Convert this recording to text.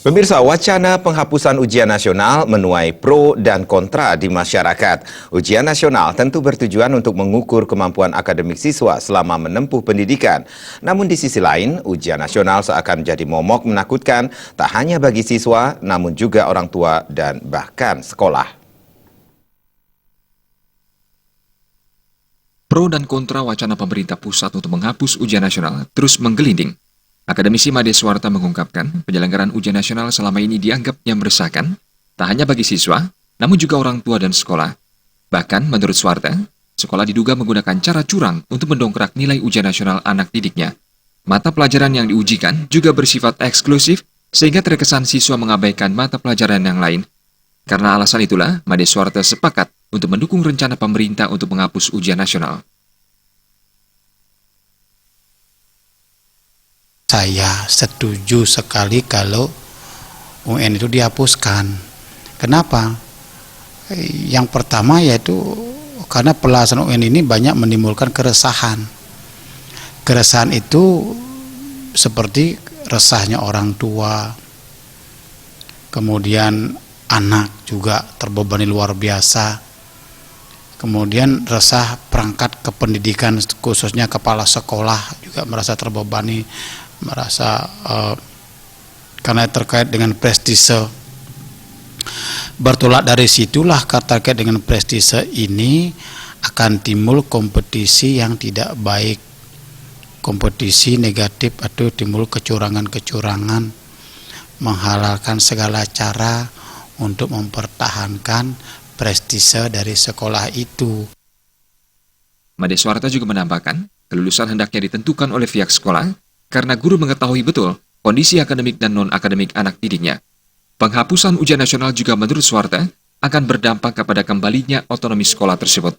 Pemirsa, wacana penghapusan ujian nasional menuai pro dan kontra di masyarakat. Ujian nasional tentu bertujuan untuk mengukur kemampuan akademik siswa selama menempuh pendidikan. Namun di sisi lain, ujian nasional seakan menjadi momok menakutkan tak hanya bagi siswa, namun juga orang tua dan bahkan sekolah. Pro dan kontra wacana pemerintah pusat untuk menghapus ujian nasional terus menggelinding. Akademisi Made Suwarta mengungkapkan, penyelenggaraan ujian nasional selama ini dianggapnya meresahkan, tak hanya bagi siswa, namun juga orang tua dan sekolah. Bahkan, menurut Suwarta, sekolah diduga menggunakan cara curang untuk mendongkrak nilai ujian nasional anak didiknya. Mata pelajaran yang diujikan juga bersifat eksklusif, sehingga terkesan siswa mengabaikan mata pelajaran yang lain. Karena alasan itulah, Made Suwarta sepakat untuk mendukung rencana pemerintah untuk menghapus ujian nasional. Saya setuju sekali kalau UN itu dihapuskan. Kenapa? Yang pertama yaitu karena pelaksanaan UN ini banyak menimbulkan keresahan. Keresahan itu seperti resahnya orang tua, kemudian anak juga terbebani luar biasa, kemudian resah perangkat kependidikan khususnya kepala sekolah juga merasa terbebani, merasa karena terkait dengan prestise. Bertolak dari situlah terkait dengan prestise ini akan timbul kompetisi yang tidak baik, kompetisi negatif atau timbul kecurangan-kecurangan, menghalalkan segala cara untuk mempertahankan prestise dari sekolah itu. Made Suwarta juga menambahkan, kelulusan hendaknya ditentukan oleh pihak sekolah karena guru mengetahui betul kondisi akademik dan non-akademik anak didiknya. Penghapusan ujian nasional juga menurut Suwarta akan berdampak kepada kembalinya otonomi sekolah tersebut.